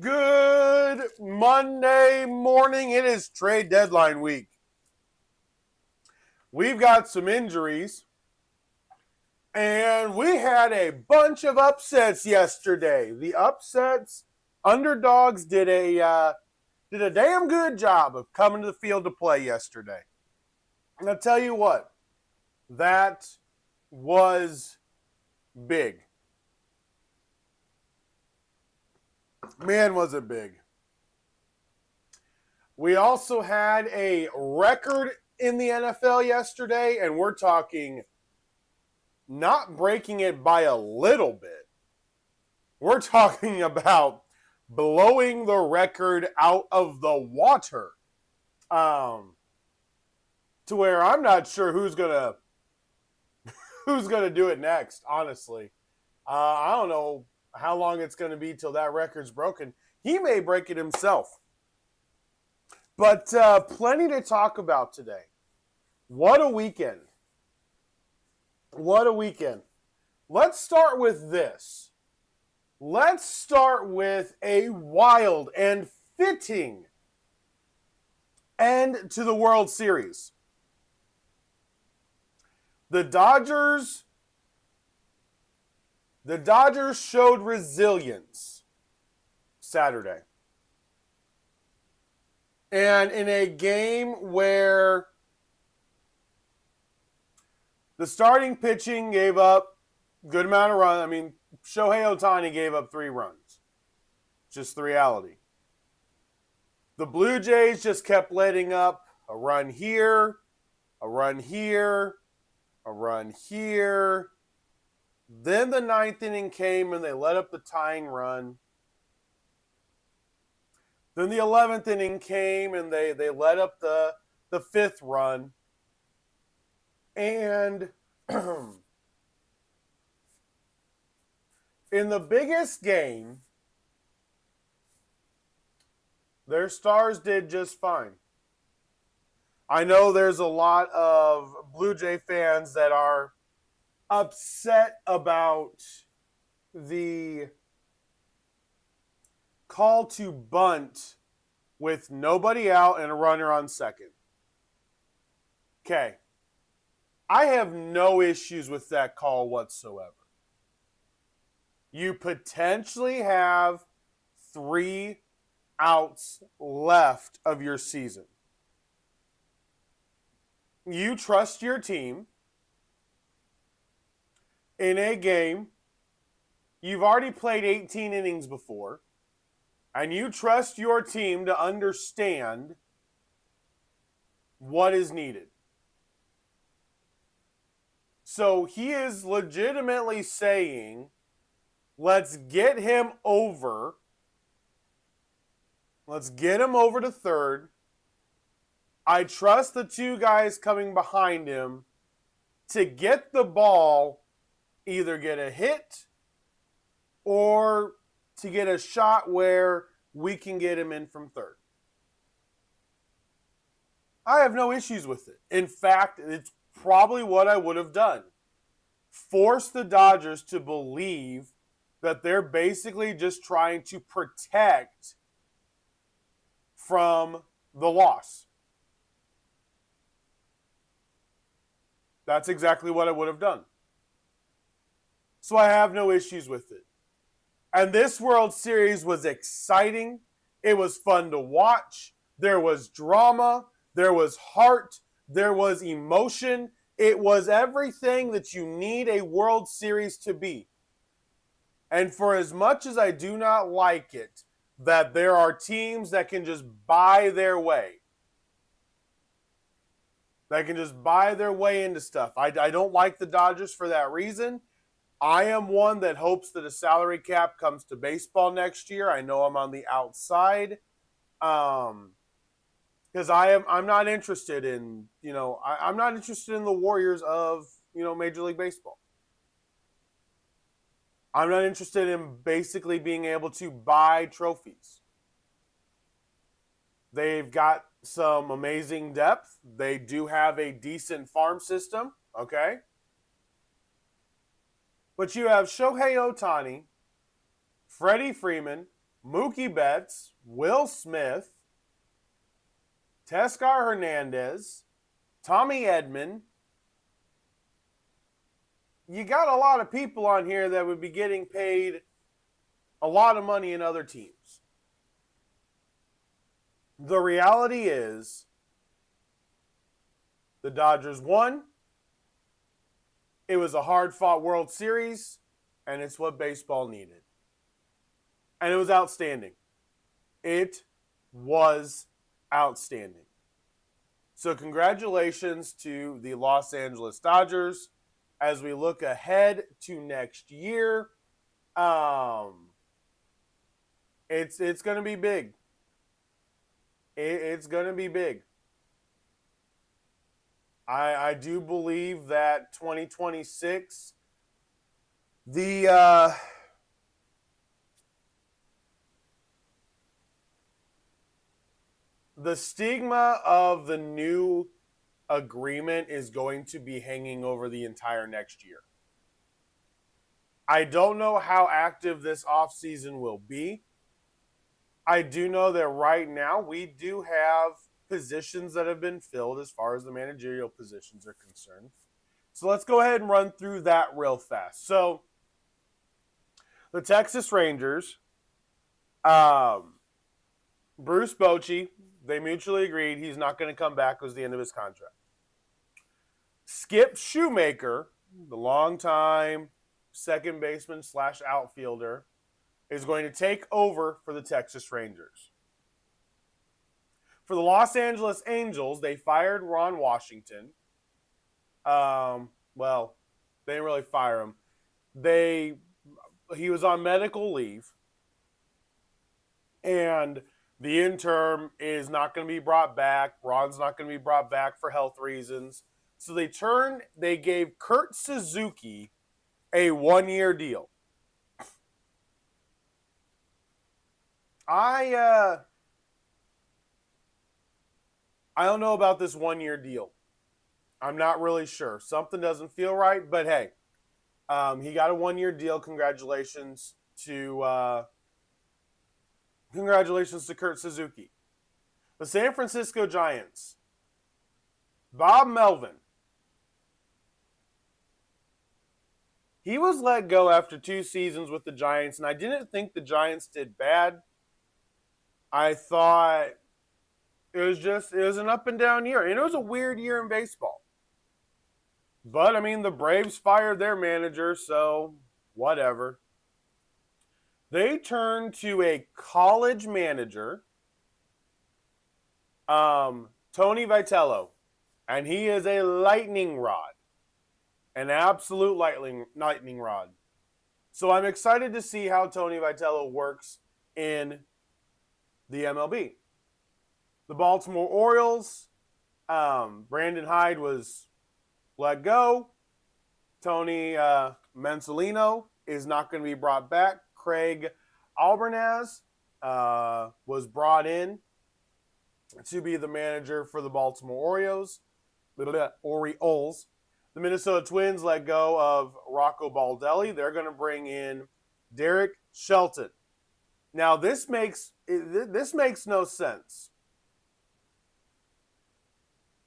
Good Monday morning. It is trade deadline week. We've got some injuries, and we had a bunch of upsets yesterday. The upsets, underdogs did a damn good job of coming to the field to play yesterday. And I'll tell you what, that was big. Man, was it big. We also had a record in the NFL yesterday, and we're talking not breaking it by a little bit. We're talking about blowing the record out of the water. To where I'm not sure who's gonna do it next, honestly. I don't know how long it's going to be till that record's broken. He may break it himself. But plenty to talk about today. What a weekend. What a weekend. Let's start with this. Let's start with a wild and fitting end to the World Series. The Dodgers showed resilience Saturday. And in a game where the starting pitching gave up a good amount of runs. I mean, Shohei Ohtani gave up 3 runs. Just the reality. The Blue Jays just kept letting up a run here, a run here, a run here. Then the 9th inning came and they let up the tying run. Then the 11th inning came and they let up the 5th run. And in the biggest game, their stars did just fine. I know there's a lot of Blue Jay fans that are upset about the call to bunt with nobody out and a runner on second. Okay. I have no issues with that call whatsoever. You potentially have 3 outs left of your season. You trust your team in a game. You've already played 18 innings before, and you trust your team to understand what is needed. So he is legitimately saying, let's get him over. Let's get him over to third. I trust the 2 guys coming behind him to get the ball, either get a hit or to get a shot where we can get him in from third. I have no issues with it. In fact, it's probably what I would have done. Force the Dodgers to believe that they're basically just trying to protect from the loss. That's exactly what I would have done. So I have no issues with it. And this World Series was exciting. It was fun to watch. There was drama. There was heart. There was emotion. It was everything that you need a World Series to be. And for as much as I do not like it, that there are teams that can just buy their way. That can just buy their way into stuff. I don't like the Dodgers for that reason. I am one that hopes that a salary cap comes to baseball next year. I know I'm on the outside. Because I'm not interested in, I'm not interested in the Warriors of, Major League Baseball. I'm not interested in basically being able to buy trophies. They've got some amazing depth. They do have a decent farm system, okay? But you have Shohei Ohtani, Freddie Freeman, Mookie Betts, Will Smith, Teoscar Hernandez, Tommy Edman. You got a lot of people on here that would be getting paid a lot of money in other teams. The reality is the Dodgers won. It was a hard-fought World Series, and it's what baseball needed. And it was outstanding. It was outstanding. So congratulations to the Los Angeles Dodgers as we look ahead to next year. It's going to be big. It's going to be big. I do believe that 2026, the stigma of the new agreement is going to be hanging over the entire next year. I don't know how active this offseason will be. I do know that right now we do have positions that have been filled as far as the managerial positions are concerned. So let's go ahead and run through that real fast. So the Texas Rangers, Bruce Bochy, they mutually agreed he's not going to come back. It was the end of his contract. Skip Shoemaker, the longtime second baseman / outfielder, is going to take over for the Texas Rangers. For the Los Angeles Angels, they fired Ron Washington. Well, they didn't really fire him. He was on medical leave, and the interim is not going to be brought back. Ron's not going to be brought back for health reasons. So they gave Kurt Suzuki a 1-year deal. I don't know about this 1-year deal. I'm not really sure. Something doesn't feel right, but hey, he got a 1-year deal. Congratulations to Kurt Suzuki. The San Francisco Giants, Bob Melvin. He was let go after 2 seasons with the Giants, and I didn't think the Giants did bad. I thought it was an up and down year, and it was a weird year in baseball. But, I mean, the Braves fired their manager, so whatever. They turned to a college manager, Tony Vitello, and he is a lightning rod. An absolute lightning rod. So I'm excited to see how Tony Vitello works in the MLB. The Baltimore Orioles, Brandon Hyde was let go. Tony Mansolino is not going to be brought back. Craig Albernaz was brought in to be the manager for the Baltimore Orioles. The Minnesota Twins let go of Rocco Baldelli. They're going to bring in Derek Shelton. Now, this makes no sense.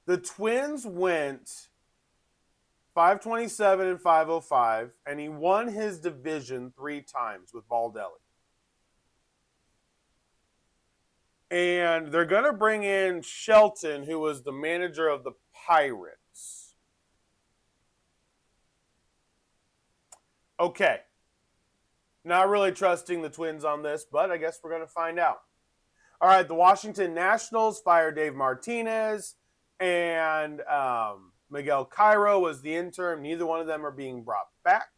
The Twins went 527 and 505, and he won his division 3 times with Baldelli. And they're going to bring in Shelton, who was the manager of the Pirates. Okay. Not really trusting the Twins on this, but I guess we're going to find out. All right, the Washington Nationals fired Dave Martinez, and Miguel Cairo was the interim. Neither one of them are being brought back.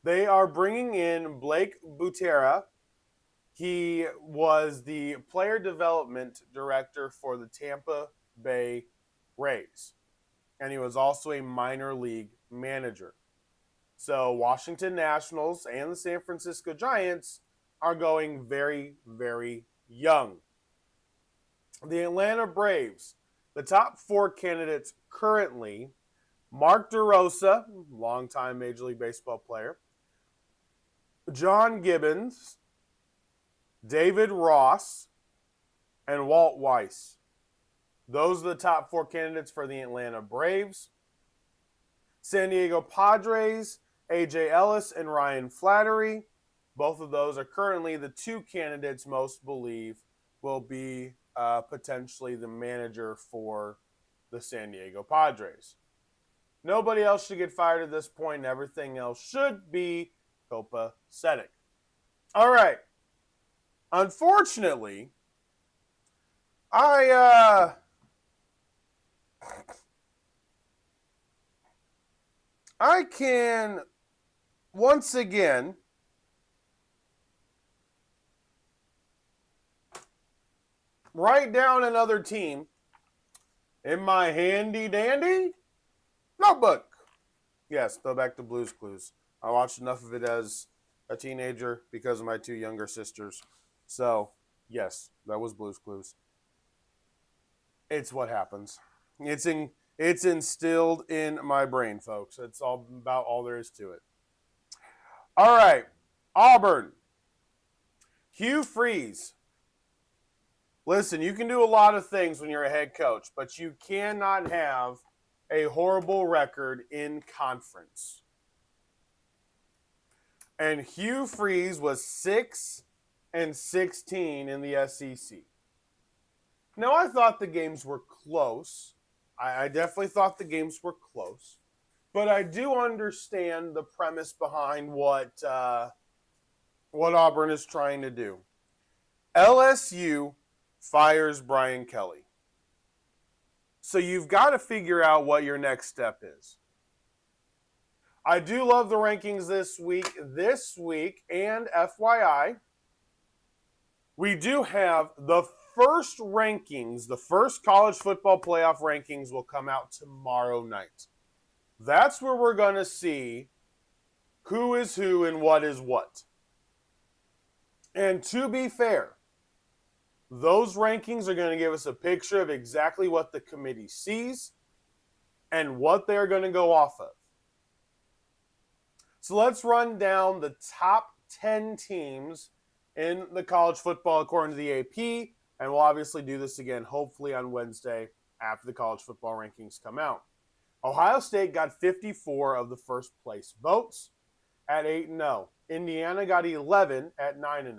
They are bringing in Blake Butera. He was the player development director for the Tampa Bay Rays, and he was also a minor league manager. So Washington Nationals and the San Francisco Giants are going very, very young. The Atlanta Braves, the top 4 candidates currently, Mark DeRosa, longtime Major League Baseball player, John Gibbons, David Ross, and Walt Weiss. Those are the top 4 candidates for the Atlanta Braves. San Diego Padres, A.J. Ellis and Ryan Flaherty. Both of those are currently the 2 candidates most believe will be potentially the manager for the San Diego Padres. Nobody else should get fired at this point, and everything else should be copacetic. All right. Unfortunately, I can once again write down another team in my handy dandy notebook. Yes, go back to Blue's Clues. I watched enough of it as a teenager because of my 2 younger sisters. So, yes, that was Blue's Clues. It's what happens. It's instilled in my brain, folks. It's all about all there is to it. All right, Auburn. Hugh Freeze. Listen, you can do a lot of things when you're a head coach, but you cannot have a horrible record in conference. And Hugh Freeze was 6-16 in the SEC. Now, I thought the games were close. I definitely thought the games were close. But I do understand the premise behind what Auburn is trying to do. LSU fires Brian Kelly. So you've got to figure out what your next step is. I do love the rankings this week. This week, and FYI, we do have the first rankings, the first college football playoff rankings will come out tomorrow night. That's where we're going to see who is who and what is what. And to be fair, those rankings are going to give us a picture of exactly what the committee sees and what they're going to go off of. So let's run down the top 10 teams in the college football according to the AP, and we'll obviously do this again hopefully on Wednesday after the college football rankings come out. Ohio State got 54 of the first place votes at 8-0. Indiana got 11 at 9-0.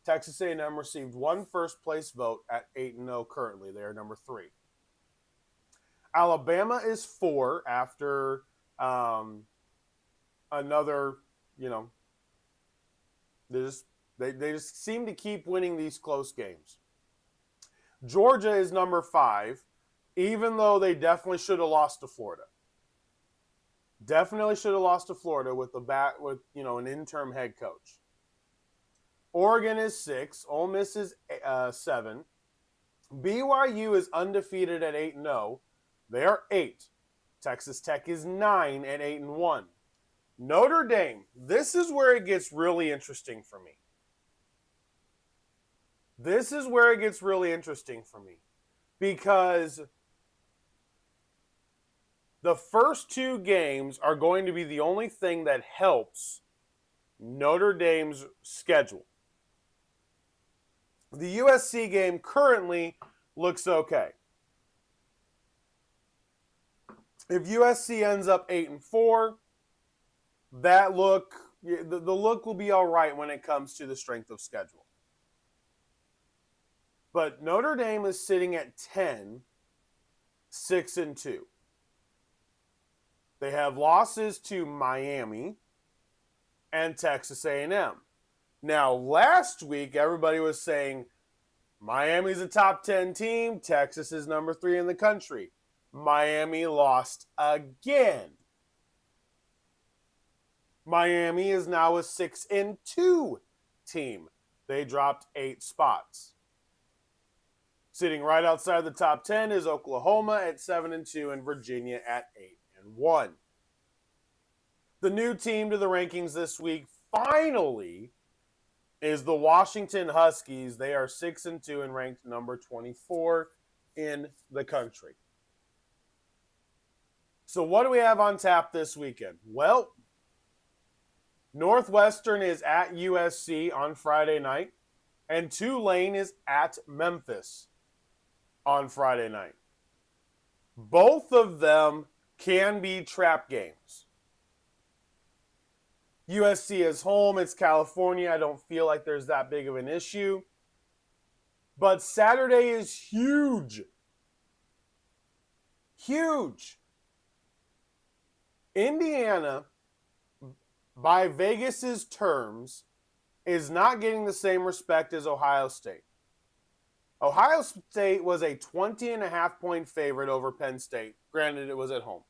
Texas A&M received 1 first-place vote at 8-0 currently. They are number 3. Alabama is 4 after another, they just seem to keep winning these close games. Georgia is number 5, even though they definitely should have lost to Florida. Definitely should have lost to Florida with an interim head coach. Oregon is 6. Ole Miss is 7. BYU is undefeated at 8-0. They are 8. Texas Tech is 9 at 8-1. Notre Dame. This is where it gets really interesting for me. Because the first 2 games are going to be the only thing that helps Notre Dame's schedule. The USC game currently looks okay. If USC ends up 8-4, the look will be all right when it comes to the strength of schedule. But Notre Dame is sitting at 10, 6-2. They have losses to Miami and Texas A&M. Now, last week, everybody was saying Miami's a top 10 team. Texas is number 3 in the country. Miami lost again. Miami is now a 6-2 team. They dropped 8 spots. Sitting right outside the top 10 is Oklahoma at 7-2 and Virginia at 8-1. The new team to the rankings this week finally is the Washington Huskies. They are 6-2 and ranked number 24 in the country. So what do we have on tap this weekend? Well, Northwestern is at USC on Friday night, And Tulane is at Memphis on Friday night. Both of them can be trap games. USC is home. It's California. I don't feel like there's that big of an issue. But Saturday is huge. Huge. Indiana, by Vegas's terms, is not getting the same respect as Ohio State. Ohio State was a 20.5-point favorite over Penn State. Granted, it was at home.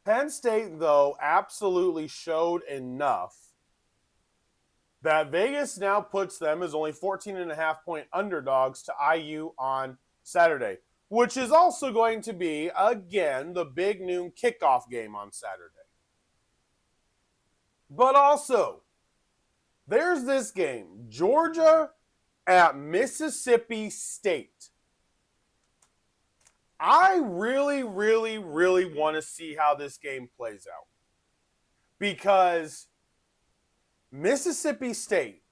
Penn State, though, absolutely showed enough that Vegas now puts them as only 14.5-point underdogs to IU on Saturday, which is also going to be, again, the big noon kickoff game on Saturday. But also, there's this game, Georgia at Mississippi State. I really, really, really want to see how this game plays out. Because Mississippi State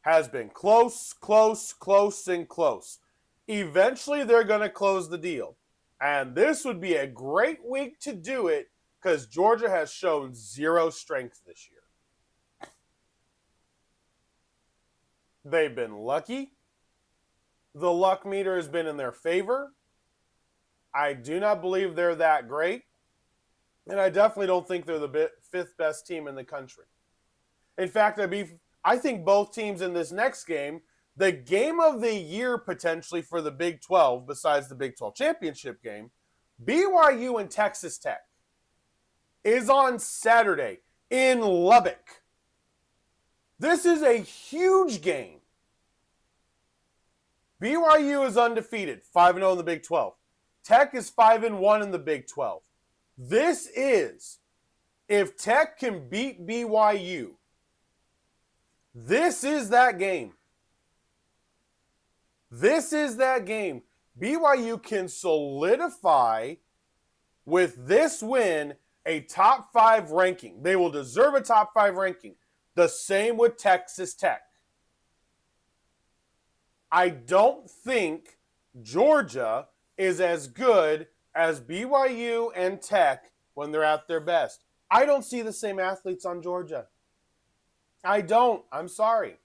has been close, and close. Eventually, they're going to close the deal. And this would be a great week to do it because Georgia has shown zero strength this year. They've been lucky. The luck meter has been in their favor. I do not believe they're that great. And I definitely don't think they're the fifth best team in the country. In fact, I think both teams in this next game, the game of the year potentially for the Big 12, besides the Big 12 championship game, BYU and Texas Tech, is on Saturday in Lubbock. This is a huge game. BYU is undefeated, 5-0 in the Big 12. Tech is 5-1 in the Big 12. This is, if Tech can beat BYU, this is that game. This is that game. BYU can solidify with this win a top 5 ranking. They will deserve a top 5 ranking. The same with Texas Tech. I don't think Georgia is as good as BYU and Tech when they're at their best. I don't see the same athletes on Georgia. I don't. I'm sorry.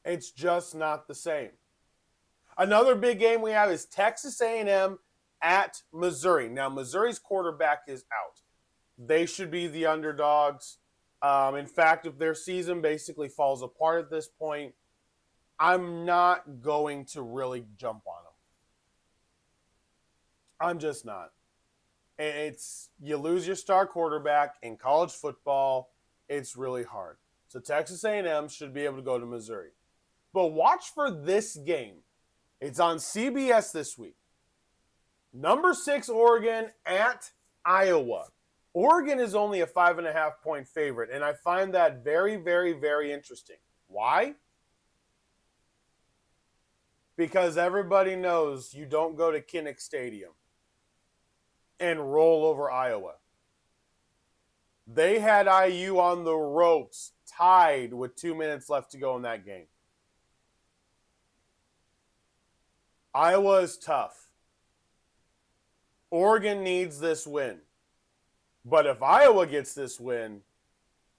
It's just not the same. Another big game we have is Texas A&M at Missouri. Now, Missouri's quarterback is out. They should be the underdogs. In fact, if their season basically falls apart at this point, I'm not going to really jump on them. I'm just not. It's you lose your star quarterback in college football. It's really hard. So Texas A&M should be able to go to Missouri. But watch for this game. It's on CBS this week. Number 6 Oregon at Iowa. Oregon is only a 5.5-point favorite, and I find that very, very, very interesting. Why? Because everybody knows you don't go to Kinnick Stadium and roll over Iowa. They had IU on the ropes, tied with 2 minutes left to go in that game. Iowa is tough. Oregon needs this win. But if Iowa gets this win,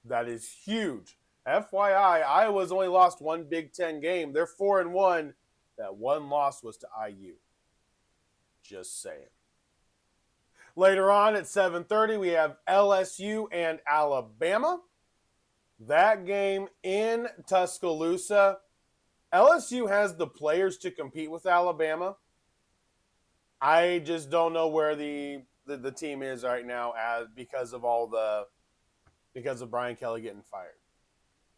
that is huge. FYI, Iowa's only lost one Big Ten game. They're 4-1. That one loss was to IU. Just saying. Later on at 7:30, we have LSU and Alabama. That game in Tuscaloosa. LSU has the players to compete with Alabama. I just don't know where the team is right now because of Brian Kelly getting fired.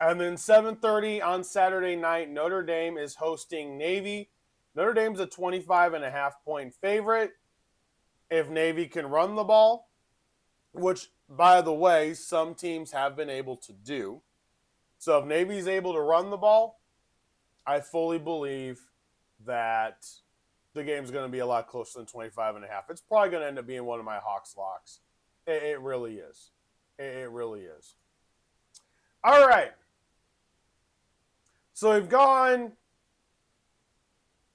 And then 7:30 on Saturday night, Notre Dame is hosting Navy. Notre Dame's a 25.5-point favorite. If Navy can run the ball, which, by the way, some teams have been able to do. So if Navy's able to run the ball, I fully believe that the game's going to be a lot closer than 25.5. It's probably going to end up being one of my Hawks locks. It really is. It really is. All right. So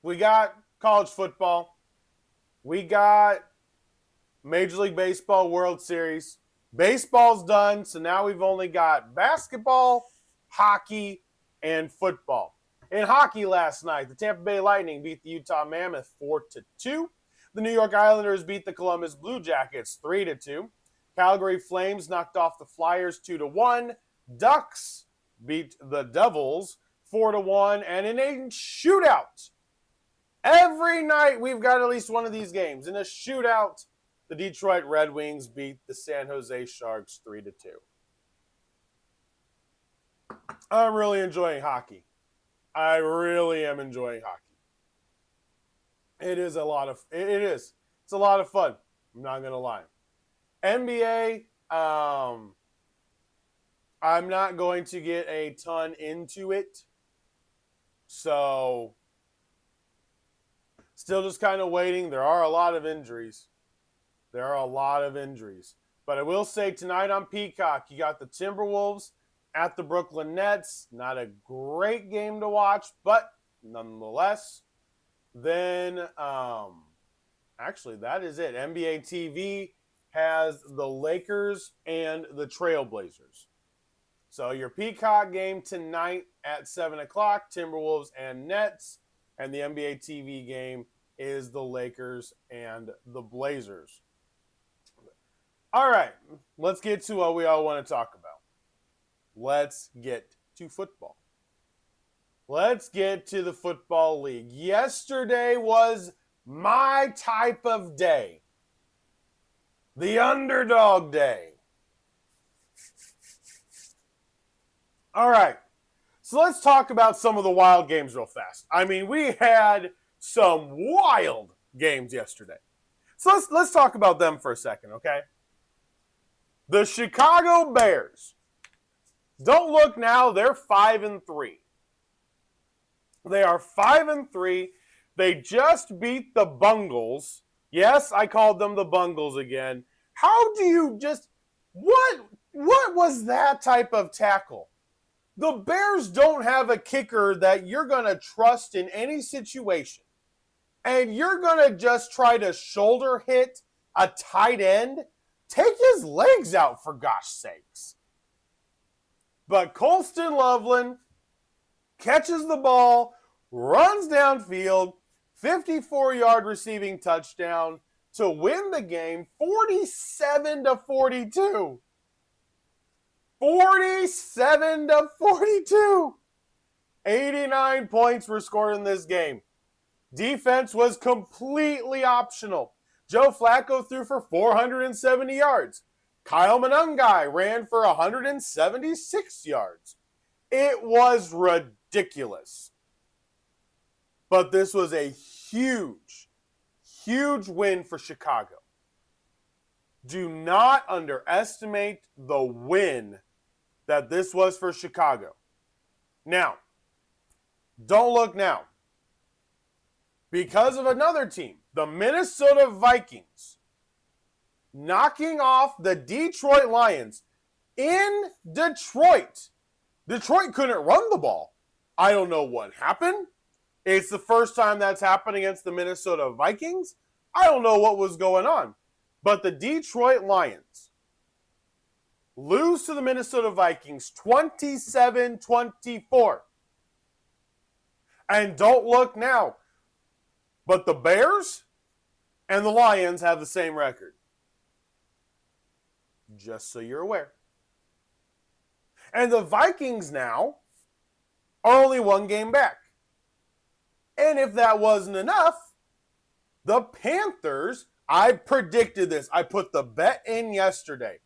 we got college football, we got Major League Baseball World Series. Baseball's done, so now we've only got basketball, hockey, and football. In hockey last night, the Tampa Bay Lightning beat the Utah Mammoth 4-2. The New York Islanders beat the Columbus Blue Jackets 3-2. Calgary Flames knocked off the Flyers 2-1. Ducks beat the Devils 4-1. And in a shootout, every night we've got at least one of these games. In a shootout, the Detroit Red Wings beat the San Jose Sharks 3-2. I'm really enjoying hockey. I really am enjoying hockey. It is. It's a lot of fun. I'm not going to lie. NBA, I'm not going to get a ton into it. So, still just kind of waiting. There are a lot of injuries. But I will say tonight on Peacock, you got the Timberwolves at the Brooklyn Nets. Not a great game to watch, but nonetheless. Then, actually, that is it. NBA TV has the Lakers and the Trailblazers. So your Peacock game tonight at 7 o'clock, Timberwolves and Nets. And the NBA TV game is the Lakers and the Blazers. All right, let's get to what we all want to talk about. Let's get to football. Let's get to the Football League. Yesterday was my type of day. The underdog day. All right, so let's talk about some of the wild games real fast. I mean, we had some wild games yesterday. So let's talk about them for a second, okay? The Chicago Bears. Don't look now, they're 5-3. They are 5-3. They just beat the Bungles. Yes, I called them the Bungles again. How do you just what was that type of tackle? The Bears don't have a kicker that you're going to trust in any situation. And you're going to just try to shoulder hit a tight end? Take his legs out, for gosh sakes. But Colston Loveland catches the ball, runs downfield, 54-yard receiving touchdown to win the game 47-42. 47-42. 89 points were scored in this game. Defense was completely optional. Joe Flacco threw for 470 yards. Kyle Monangai ran for 176 yards. It was ridiculous. But this was a huge, huge win for Chicago. Do not underestimate the win that this was for Chicago. Now, don't look now. Because of another team, the Minnesota Vikings, knocking off the Detroit Lions in Detroit. Detroit couldn't run the ball. I don't know what happened. It's the first time that's happened against the Minnesota Vikings. I don't know what was going on. But the Detroit Lions lose to the Minnesota Vikings 27-24. And don't look now, but the Bears and the Lions have the same record. Just so you're aware. And the Vikings now are only one game back. And if that wasn't enough, the Panthers, I predicted this. I put the bet in yesterday.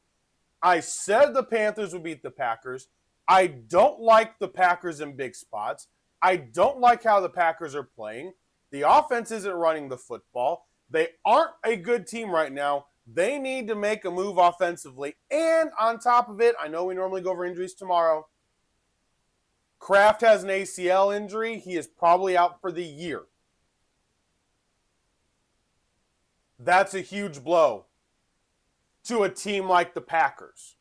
I said the Panthers would beat the Packers. I don't like the Packers in big spots. I don't like how the Packers are playing. The offense isn't running the football. They aren't a good team right now. They need to make a move offensively. And on top of it, I know we normally go over injuries tomorrow. Kraft has an ACL injury. He is probably out for the year. That's a huge blow to a team like the Packers.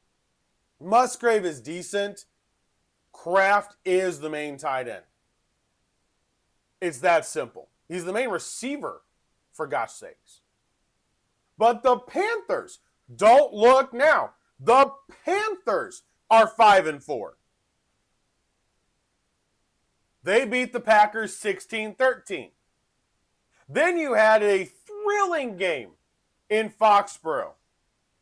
Musgrave is decent. Kraft is the main tight end. It's that simple. He's the main receiver, for gosh sakes. But the Panthers, don't look now. The Panthers are 5-4. They beat the Packers 16-13. Then you had a thrilling game in Foxborough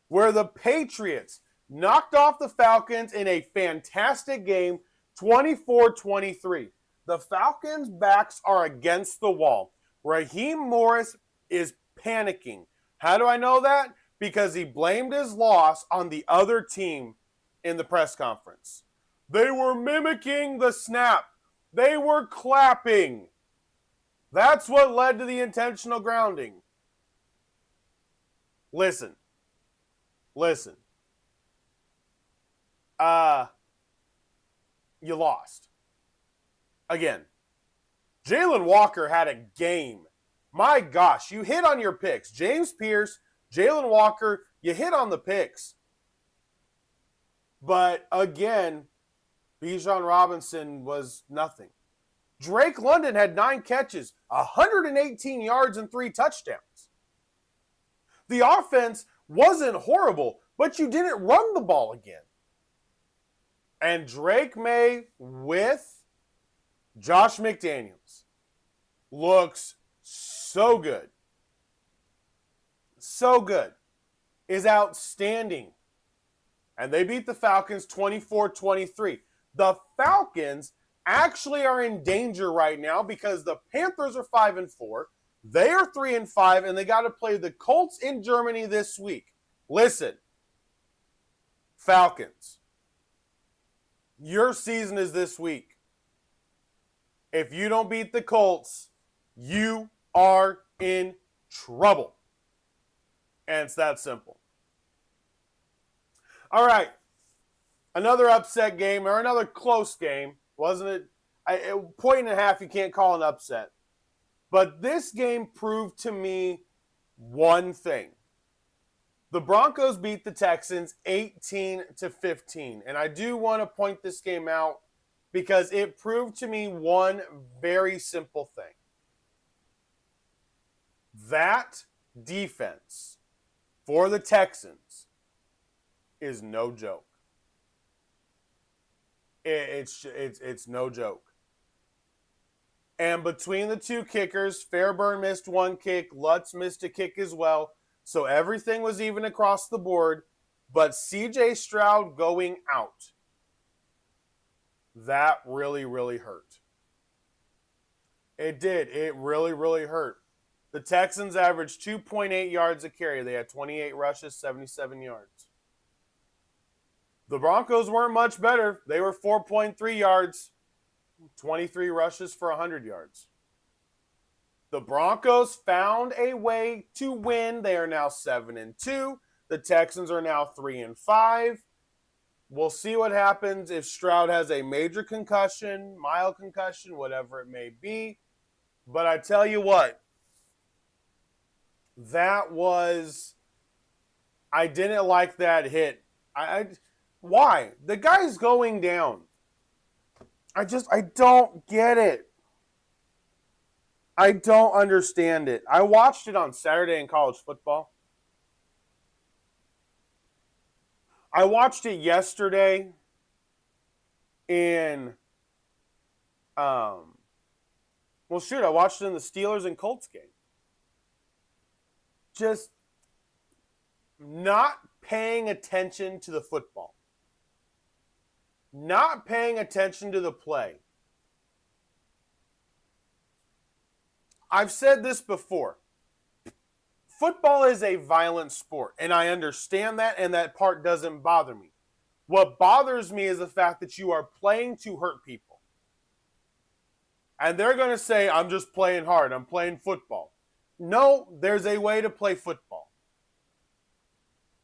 where the Patriots knocked off the Falcons in a fantastic game, 24-23. The Falcons' backs are against the wall. Raheem Morris is panicking. How do I know that? Because he blamed his loss on the other team in the press conference. They were mimicking the snap. They were clapping. That's what led to the intentional grounding. Listen. You lost. Again, Jalen Walker had a game. My gosh, you hit on your picks. James Pierce, Jalen Walker, you hit on the picks. But again, Bijan Robinson was nothing. Drake London had 9 catches, 118 yards, and 3 touchdowns. The offense wasn't horrible, but you didn't run the ball again. And Drake May with Josh McDaniels looks so good. So good. Is outstanding. And they beat the Falcons 24-23. The Falcons actually are in danger right now because the Panthers are 5-4. They are 3-5, and they got to play the Colts in Germany this week. Listen, Falcons, your season is this week. If you don't beat the Colts, you are in trouble. And it's that simple. All right. Another upset game, or another close game. Wasn't it? A point and a half you can't call an upset. But this game proved to me one thing. The Broncos beat the Texans 18-15. And I do want to point this game out because it proved to me one very simple thing. That defense for the Texans is no joke. It's no joke. And between the two kickers, Fairburn missed 1 kick, Lutz missed a kick as well. So everything was even across the board. But CJ Stroud going out, that really, really hurt. It did. It really, really hurt. The Texans averaged 2.8 yards a carry. They had 28 rushes, 77 yards. The Broncos weren't much better. They were 4.3 yards, 23 rushes for 100 yards. The Broncos found a way to win. They are now 7-2. The Texans are now 3-5. We'll see what happens if Stroud has a major concussion, mild concussion, whatever it may be. But I tell you what, I didn't like that hit. Why? The guy's going down. I don't get it. I don't understand it. I watched it on Saturday in college football. I watched it yesterday in, I watched it in the Steelers and Colts game. Just not paying attention to the football. Not paying attention to the play. I've said this before. Football is a violent sport, and I understand that, and that part doesn't bother me. What bothers me is the fact that you are playing to hurt people. And they're going to say, I'm just playing hard, I'm playing football. No, there's a way to play football.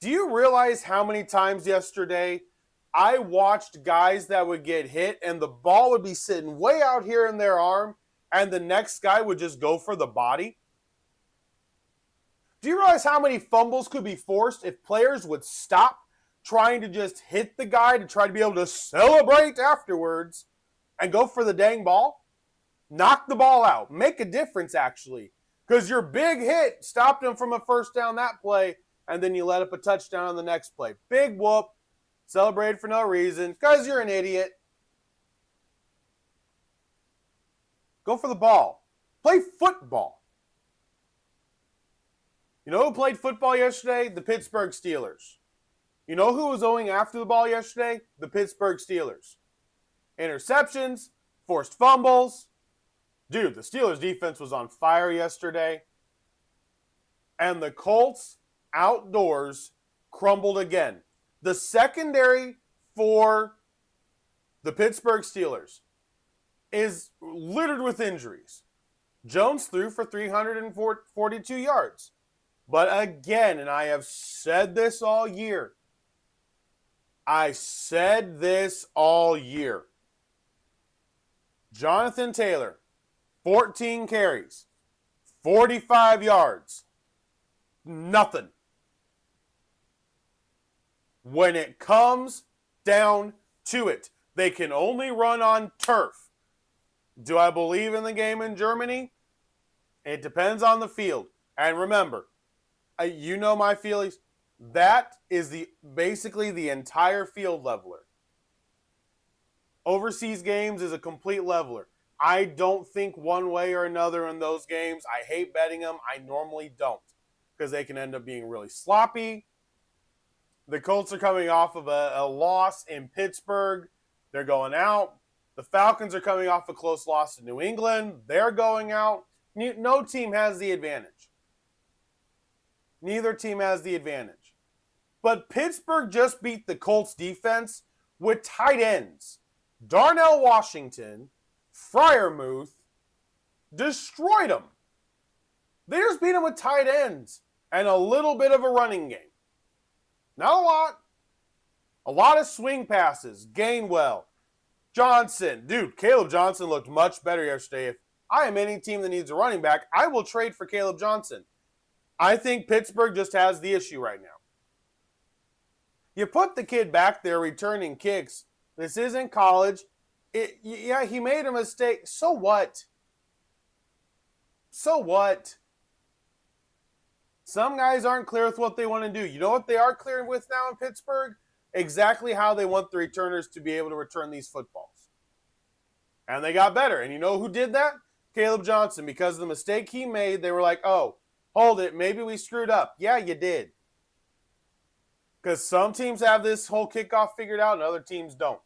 Do you realize how many times yesterday I watched guys that would get hit and the ball would be sitting way out here in their arm and the next guy would just go for the body? Do you realize how many fumbles could be forced if players would stop trying to just hit the guy to try to be able to celebrate afterwards and go for the dang ball. Knock the ball out. Make a difference, actually. Because your big hit stopped him from a first down that play, and then you let up a touchdown on the next play. Big whoop. Celebrate for no reason because you're an idiot. Go for the ball. Play football. You know who played football yesterday? The Pittsburgh Steelers. You know who was going after the ball yesterday? The Pittsburgh Steelers. Interceptions, forced fumbles. Dude, the Steelers defense was on fire yesterday. And the Colts outdoors crumbled again. The secondary for the Pittsburgh Steelers is littered with injuries. Jones threw for 342 yards. But again, and I have said this all year, Jonathan Taylor, 14 carries, 45 yards, nothing. When it comes down to it, they can only run on turf. Do I believe in the game in Germany? It depends on the field. And remember, you know my feelings. That is basically the entire field leveler. Overseas games is a complete leveler. I don't think one way or another in those games. I hate betting them. I normally don't because they can end up being really sloppy. The Colts are coming off of a loss in Pittsburgh. They're going out. The Falcons are coming off a close loss to New England. They're going out. No team has the advantage. Neither team has the advantage. But Pittsburgh just beat the Colts defense with tight ends. Darnell Washington, Freiermuth, destroyed them. They just beat them with tight ends and a little bit of a running game. Not a lot. A lot of swing passes. Gainwell, Johnson. Dude, Caleb Johnson looked much better yesterday. If I am any team that needs a running back, I will trade for Caleb Johnson. I think Pittsburgh just has the issue right now. You put the kid back there returning kicks. This isn't college. Yeah, he made a mistake. So what? So what? Some guys aren't clear with what they want to do. You know what they are clear with now in Pittsburgh? Exactly how they want the returners to be able to return these footballs. And they got better. And you know who did that? Caleb Johnson. Because of the mistake he made, they were like, oh, hold it. Maybe we screwed up. Yeah, you did. Because some teams have this whole kickoff figured out and other teams don't.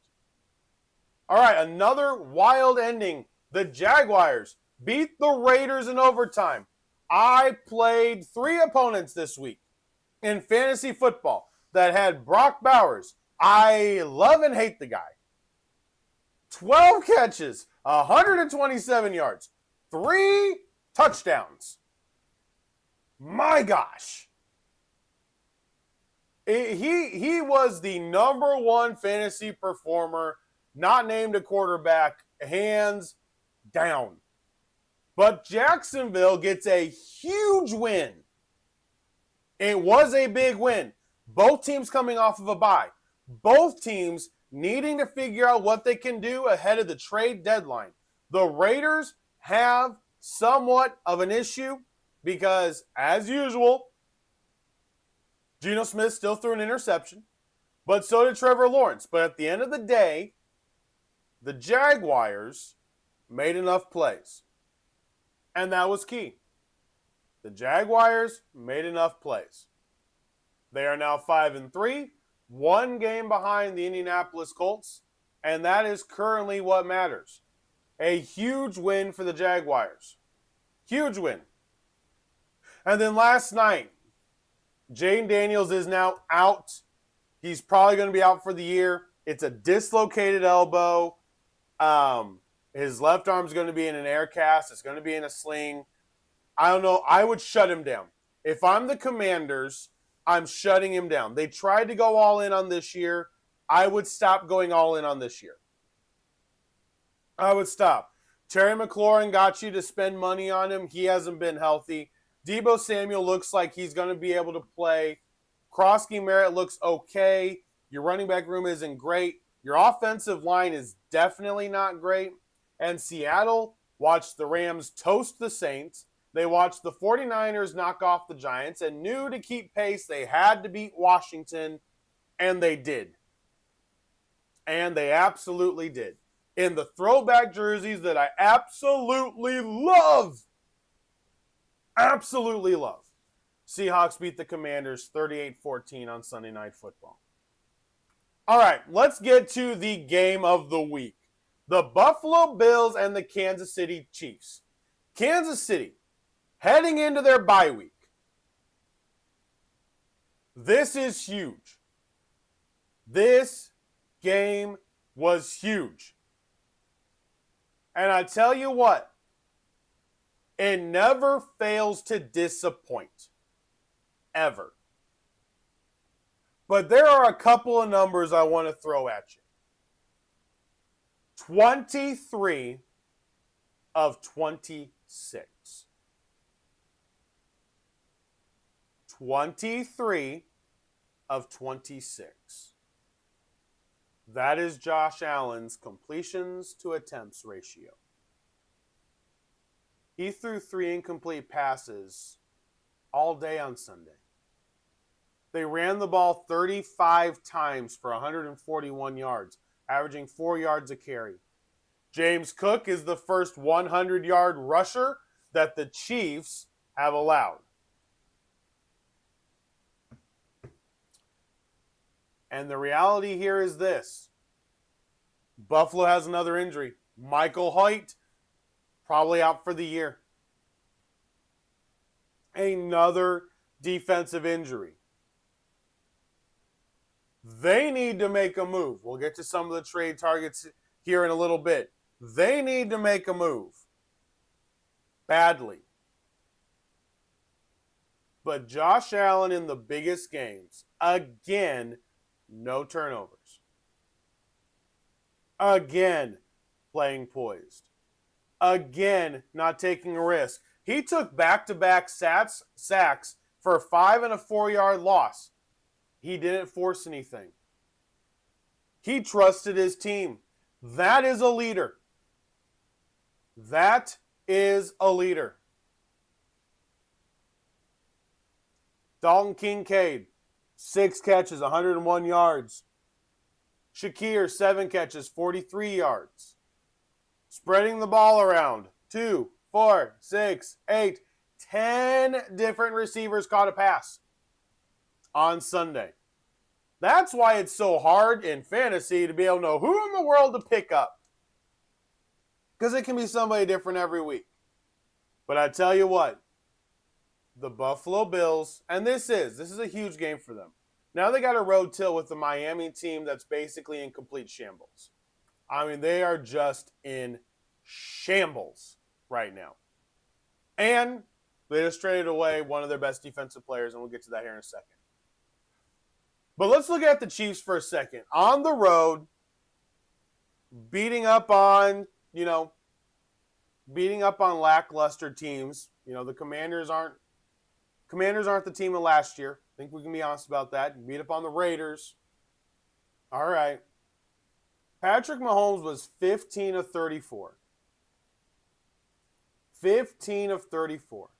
All right, another wild ending. The Jaguars beat the Raiders in overtime. I played 3 opponents this week in fantasy football that had Brock Bowers. I love and hate the guy. 12 catches, 127 yards, 3 touchdowns. My gosh. He was the number 1 fantasy performer, not named a quarterback, hands down. But Jacksonville gets a huge win. It was a big win. Both teams coming off of a bye. Both teams needing to figure out what they can do ahead of the trade deadline. The Raiders have somewhat of an issue because, as usual, Geno Smith still threw an interception, but so did Trevor Lawrence. But at the end of the day, the Jaguars made enough plays. And that was key. The Jaguars made enough plays. They are now 5-3, 1 game behind the Indianapolis Colts, and that is currently what matters. A huge win for the Jaguars. Huge win. And then last night, Jayden Daniels is now out. He's probably going to be out for the year. It's a dislocated elbow. His left arm's going to be in an air cast. It's going to be in a sling. I don't know. I would shut him down. If I'm the Commanders, I'm shutting him down. They tried to go all in on this year. I would stop going all in on this year. I would stop. Terry McLaurin got you to spend money on him. He hasn't been healthy. Deebo Samuel looks like he's going to be able to play. Krosky Merritt looks okay. Your running back room isn't great. Your offensive line is definitely not great. And Seattle watched the Rams toast the Saints. They watched the 49ers knock off the Giants and knew to keep pace they had to beat Washington, and they did. And they absolutely did. In the throwback jerseys that I absolutely love. Absolutely love. Seahawks beat the Commanders 38-14 on Sunday Night Football. All right, let's get to the game of the week. The Buffalo Bills and the Kansas City Chiefs. Kansas City, heading into their bye week. This is huge. This game was huge. And I tell you what, it never fails to disappoint. Ever. But there are a couple of numbers I want to throw at you. 23 of 26. 23 of 26. That is Josh Allen's completions to attempts ratio. He threw 3 incomplete passes all day on Sunday. They ran the ball 35 times for 141 yards, averaging 4 yards a carry. James Cook is the first 100-yard rusher that the Chiefs have allowed. And the reality here is this. Buffalo has another injury. Michael Hoyt, probably out for the year. Another defensive injury. They need to make a move. We'll get to some of the trade targets here in a little bit. They need to make a move. Badly. But Josh Allen in the biggest games, again, no turnovers. Again, playing poised. Again, not taking a risk. He took back-to-back sacks for a 5 and a 4-yard loss. He didn't force anything. He trusted his team. That is a leader. That is a leader. Dalton Kincaid, 6 catches, 101 yards. Shakir, 7 catches, 43 yards. Spreading the ball around. 2, 4, 6, 8, 10 different receivers caught a pass on Sunday. That's why it's so hard in fantasy to be able to know who in the world to pick up. Because it can be somebody different every week. But I tell you what, the Buffalo Bills, and this is a huge game for them. Now they got a road till with the Miami team that's basically in complete shambles. I mean, they are just in shambles right now. And they just traded away one of their best defensive players, and we'll get to that here in a second. But let's look at the Chiefs for a second. On the road, beating up on lackluster teams. You know, the Commanders aren't the team of last year. I think we can be honest about that. You beat up on the Raiders. All right. Patrick Mahomes was 15 of 34. 15 of 34.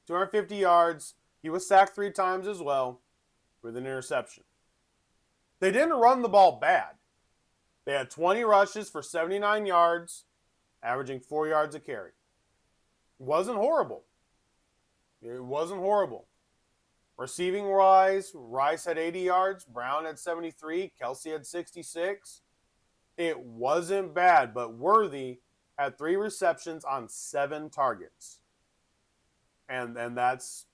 250 yards. He was sacked 3 times as well with an interception. They didn't run the ball bad. They had 20 rushes for 79 yards, averaging 4 yards a carry. It wasn't horrible. It wasn't horrible. Receiving wise, Rice had 80 yards, Brown had 73, Kelsey had 66. It wasn't bad, but Worthy had 3 receptions on 7 targets. And that's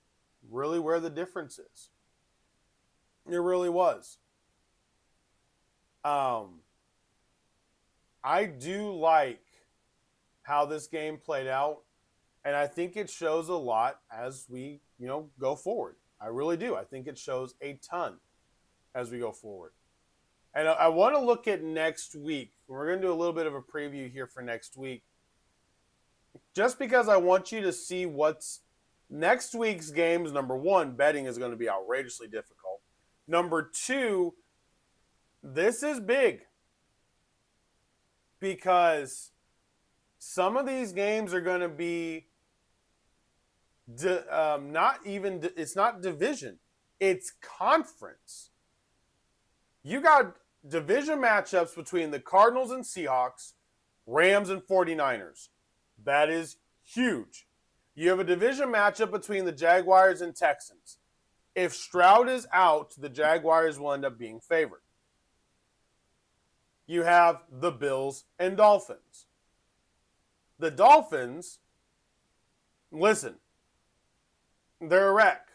really where the difference is. It really was. I do like how this game played out, and I think it shows a lot as we, go forward. I really do. I think it shows a ton as we go forward. And I want to look at next week. We're going to do a little bit of a preview here for next week, just because I want you to see what's next week's games. Number one, betting is going to be outrageously difficult. Number two, This is big because some of these games are going to be it's not division, it's conference. You got division matchups between the Cardinals and Seahawks, Rams and 49ers. That is huge. You have a division matchup between the Jaguars and Texans. If Stroud is out, the Jaguars will end up being favored. You have the Bills and Dolphins. The Dolphins, listen, they're a wreck,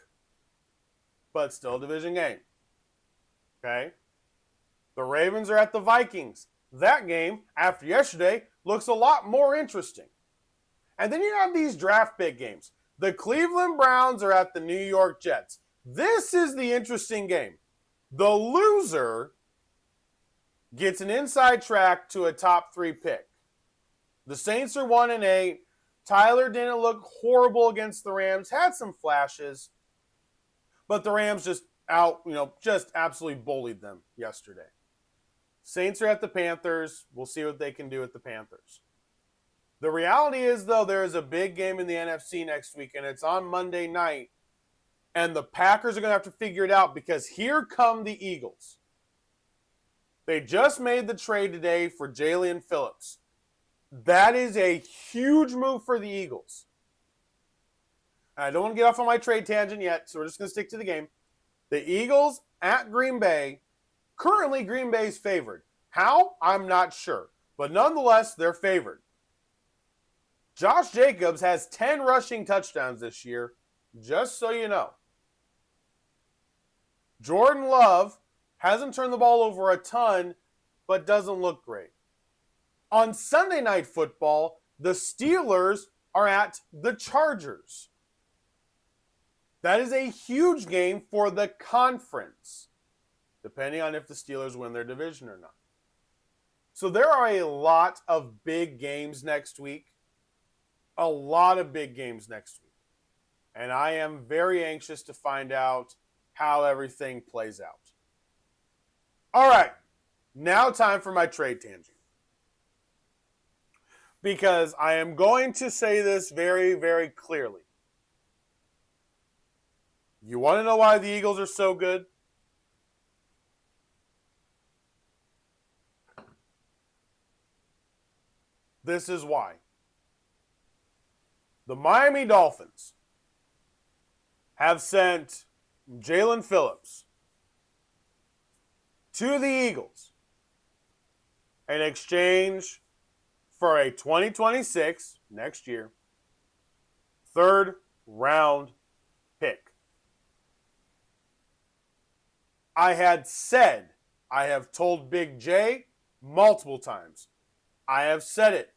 but still a division game. Okay? The Ravens are at the Vikings. That game, after yesterday, looks a lot more interesting. And then you have these draft pick games. The Cleveland Browns are at the New York Jets. This is the interesting game. The loser gets an inside track to a top 3 pick. The Saints are 1-8. Tyler didn't look horrible against the Rams. Had some flashes. But the Rams just absolutely bullied them yesterday. Saints are at the Panthers. We'll see what they can do with the Panthers. The reality is, though, there is a big game in the NFC next week, and it's on Monday night. And the Packers are going to have to figure it out because here come the Eagles. They just made the trade today for Jalen Phillips. That is a huge move for the Eagles. I don't want to get off on my trade tangent yet, so we're just going to stick to the game. The Eagles at Green Bay. Currently, Green Bay's favored. How? I'm not sure. But nonetheless, they're favored. Josh Jacobs has 10 rushing touchdowns this year, just so you know. Jordan Love hasn't turned the ball over a ton, but doesn't look great. On Sunday Night Football, the Steelers are at the Chargers. That is a huge game for the conference, depending on if the Steelers win their division or not. So there are a lot of big games next week. A lot of big games next week. And I am very anxious to find out how everything plays out. All right, now time for my trade tangent. Because I am going to say this very, very clearly. You want to know why the Eagles are so good? This is why. The Miami Dolphins have sent Jalen Phillips to the Eagles in exchange for a 2026, next year, 3rd round pick. I have told Big J multiple times. I have said it.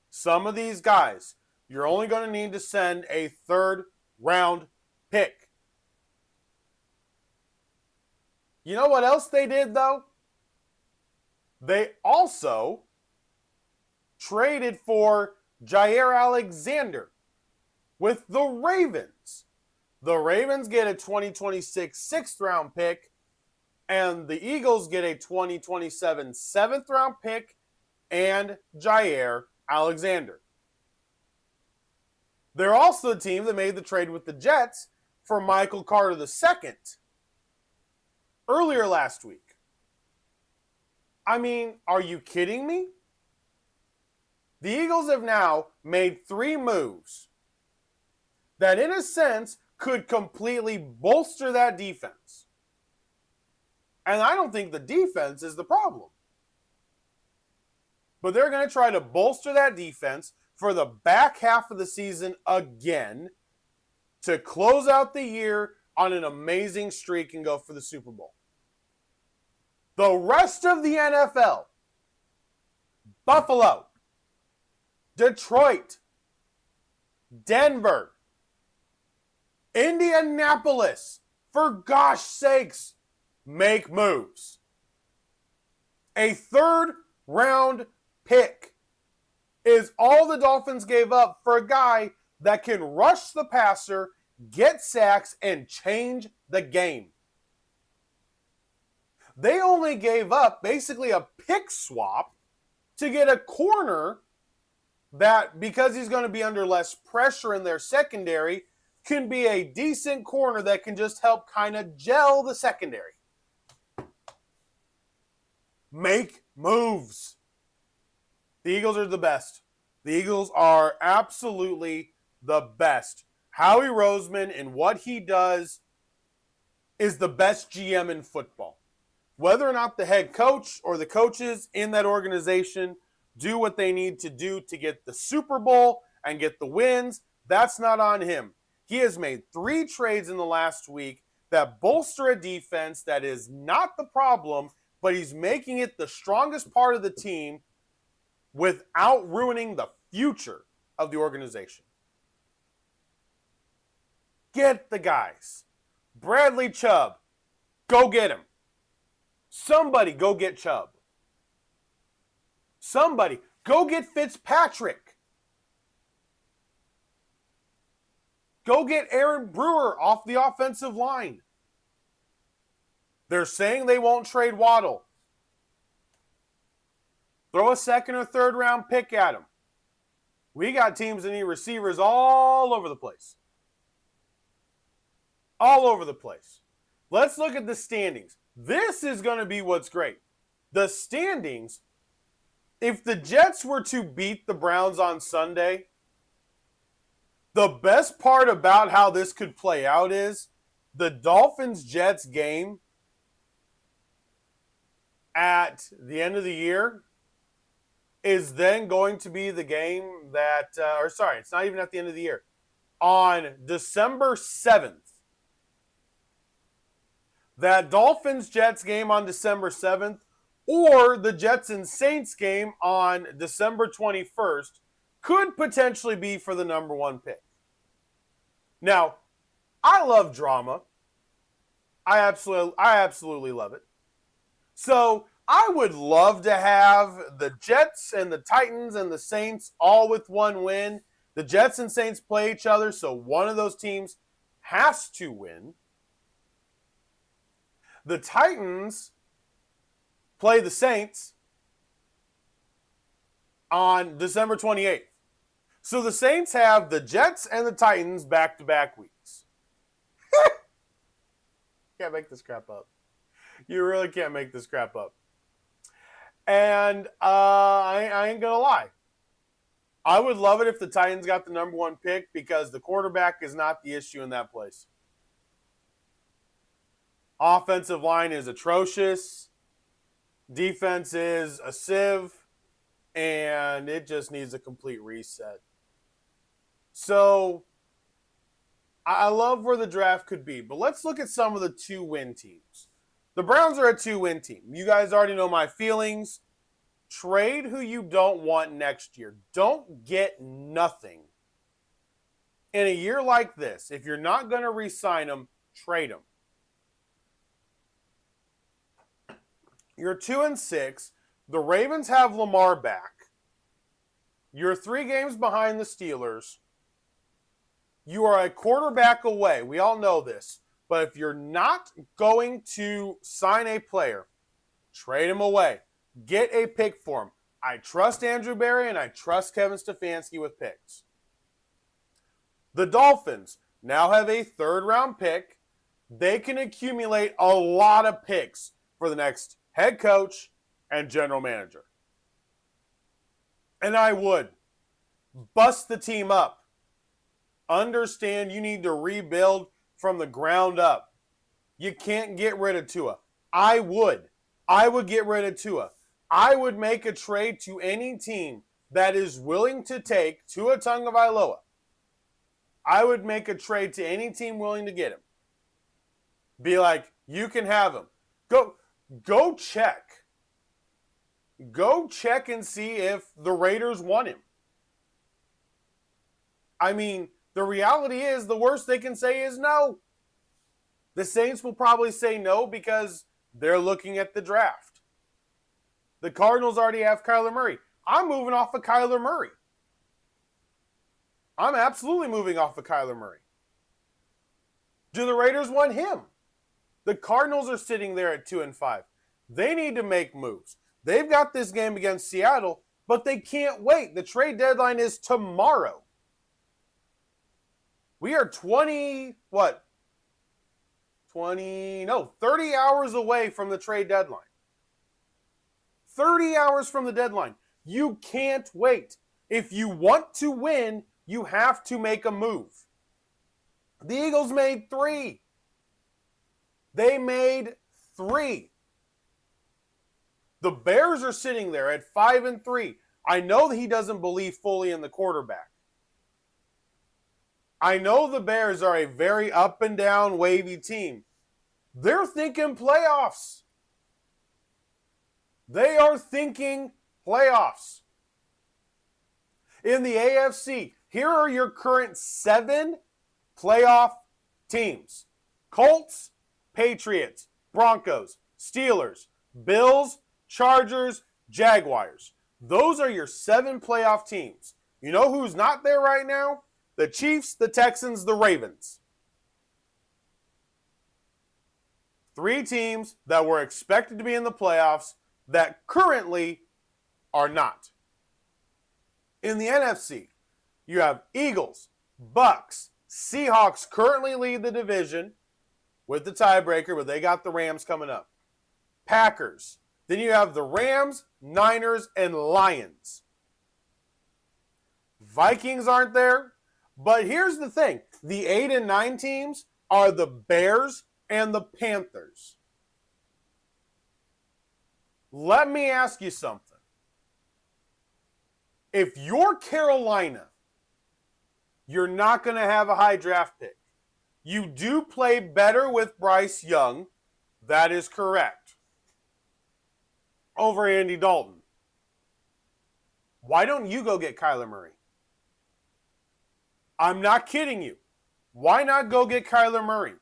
Some of these guys, you're only going to need to send a 3rd round pick. You know what else they did, though? They also traded for Jair Alexander with the Ravens. The Ravens get a 2026 6th round pick, and the Eagles get a 2027 7th round pick and Jair Alexander. They're also the team that made the trade with the Jets for Michael Carter II earlier last week. I mean, are you kidding me? The Eagles have now made 3 moves that, in a sense, could completely bolster that defense. And I don't think the defense is the problem. But they're going to try to bolster that defense for the back half of the season again to close out the year on an amazing streak and go for the Super Bowl. The rest of the NFL, Buffalo, Detroit, Denver, Indianapolis, for gosh sakes, make moves. A 3rd round pick is all the Dolphins gave up for a guy that can rush the passer, get sacks, and change the game. They only gave up basically a pick swap to get a corner that, because he's going to be under less pressure in their secondary, can be a decent corner that can just help kind of gel the secondary. Make moves. The Eagles are the best. The Eagles are absolutely the best. Howie Roseman and what he does is the best GM in football. Whether or not the head coach or the coaches in that organization do what they need to do to get the Super Bowl and get the wins, that's not on him. He has made 3 trades in the last week that bolster a defense that is not the problem, but he's making it the strongest part of the team without ruining the future of the organization. Get the guys. Bradley Chubb, go get him. Somebody go get Chubb. Somebody go get Fitzpatrick. Go get Aaron Brewer off the offensive line. They're saying they won't trade Waddle. Throw a second or third round pick at him. We got teams that need receivers all over the place. All over the place. Let's look at the standings. This is going to be what's great. The standings, if the Jets were to beat the Browns on Sunday, the best part about how this could play out is the Dolphins-Jets game at the end of the year is then going to be the game that, it's not even at the end of the year. On December 7th, that Dolphins-Jets game on December 7th or the Jets and Saints game on December 21st could potentially be for the number 1 pick. Now, I love drama. I absolutely love it. So I would love to have the Jets and the Titans and the Saints all with 1 win. The Jets and Saints play each other, so one of those teams has to win. The Titans play the Saints on December 28th. So the Saints have the Jets and the Titans back-to-back weeks. Can't make this crap up. You really can't make this crap up. And I ain't going to lie. I would love it if the Titans got the number 1 pick because the quarterback is not the issue in that place. Offensive line is atrocious. Defense is a sieve. And it just needs a complete reset. So, I love where the draft could be. But let's look at some of the 2-win teams. The Browns are a 2-win team. You guys already know my feelings. Trade who you don't want next year. Don't get nothing. In a year like this, if you're not going to re-sign them, trade them. You're 2-6. The Ravens have Lamar back. You're 3 games behind the Steelers. You are a quarterback away. We all know this. But if you're not going to sign a player, trade him away. Get a pick for him. I trust Andrew Berry and I trust Kevin Stefanski with picks. The Dolphins now have a 3rd-round pick. They can accumulate a lot of picks for the next head coach and general manager. And I would bust the team up. Understand you need to rebuild from the ground up. You can't get rid of Tua. I would get rid of Tua. I would make a trade to any team that is willing to take Tua Tagovailoa. I would make a trade to any team willing to get him. Be like, you can have him. Go check. Go check and see if the Raiders want him. I mean, the reality is the worst they can say is no. The Saints will probably say no because they're looking at the draft. The Cardinals already have Kyler Murray. I'm moving off of Kyler Murray. I'm absolutely moving off of Kyler Murray. Do the Raiders want him? The Cardinals are sitting there at 2-5. They need to make moves. They've got this game against Seattle, but they can't wait. The trade deadline is tomorrow. We are 30 hours away from the trade deadline. 30 hours from the deadline. You can't wait. If you want to win, you have to make a move. The Eagles made 3. They made 3. The Bears are sitting there at 5-3. I know that he doesn't believe fully in the quarterback. I know the Bears are a very up and down, wavy team. They're thinking playoffs. They are thinking playoffs. In the AFC, here are your current 7 playoff teams. Colts, Patriots, Broncos, Steelers, Bills, Chargers, Jaguars. Those are your 7 playoff teams. You know who's not there right now? The Chiefs, the Texans, the Ravens. 3 teams that were expected to be in the playoffs that currently are not. In the NFC, you have Eagles, Bucks, Seahawks currently lead the division with the tiebreaker, but they got the Rams coming up. Packers. Then you have the Rams, Niners, and Lions. Vikings aren't there. But here's the thing. The 8 and 9 teams are the Bears and the Panthers. Let me ask you something. If you're Carolina, you're not going to have a high draft pick. You do play better with Bryce Young. That is correct. Over Andy Dalton. Why don't you go get Kyler Murray? I'm not kidding you. Why not go get Kyler Murray?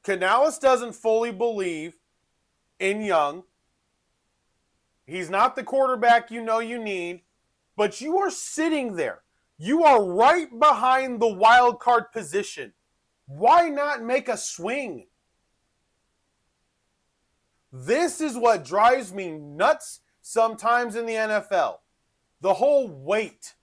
Canales doesn't fully believe in Young. He's not the quarterback you know you need, but you are sitting there. You are right behind the wild card position. Why not make a swing? This is what drives me nuts sometimes in the NFL. The whole wait.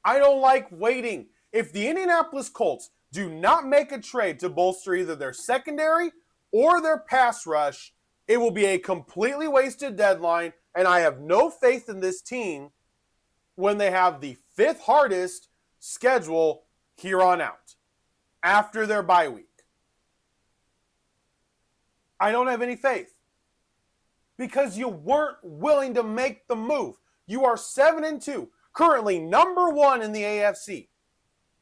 I don't like waiting. If the Indianapolis Colts do not make a trade to bolster either their secondary or their pass rush, it will be a completely wasted deadline, and I have no faith in this team when they have the 5th hardest schedule here on out after their bye week. I don't have any faith because you weren't willing to make the move. You are 7-2, currently number 1 in the AFC.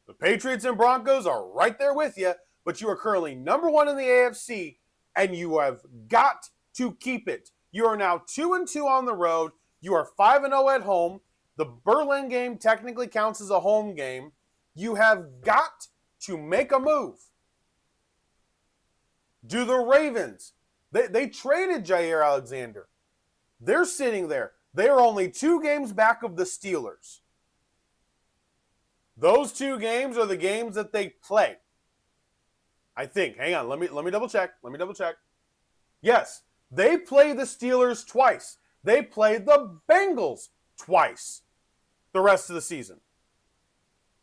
The Patriots and Broncos are right there with you, but you are currently number 1 in the AFC, and you have got to keep it. You are now 2-2 on the road. You are 5-0 at home. The Berlin game technically counts as a home game. You have got to make a move. Do the Ravens. They traded Jair Alexander. They're sitting there. They are only 2 games back of the Steelers. Those 2 games are the games that they play. I think. Hang on. Let me double check. Yes, they play the Steelers twice. They play the Bengals twice the rest of the season.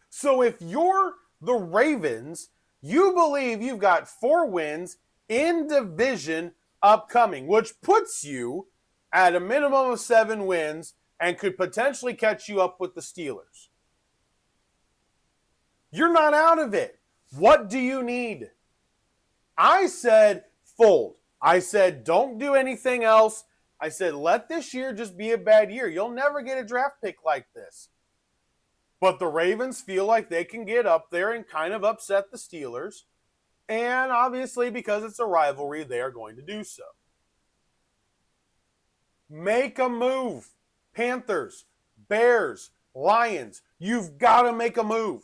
So if you're the Ravens, you believe you've got 4 wins in division upcoming, which puts you at a minimum of 7 wins and could potentially catch you up with the Steelers. You're not out of it. What do you need? I said fold. I said don't do anything else. I said let this year just be a bad year. You'll never get a draft pick like this. But the Ravens feel like they can get up there and kind of upset the Steelers. And obviously, because it's a rivalry, they are going to do so. Make a move. Panthers, Bears, Lions, you've got to make a move.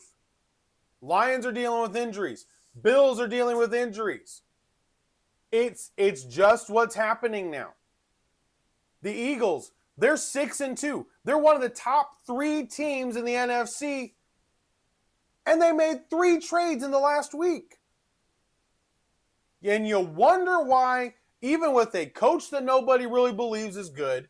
Lions are dealing with injuries. Bills are dealing with injuries. It's just what's happening now. The Eagles, they're 6-2. They're one of the top 3 teams in the NFC, and they made 3 trades in the last week. And you wonder why, even with a coach that nobody really believes is good,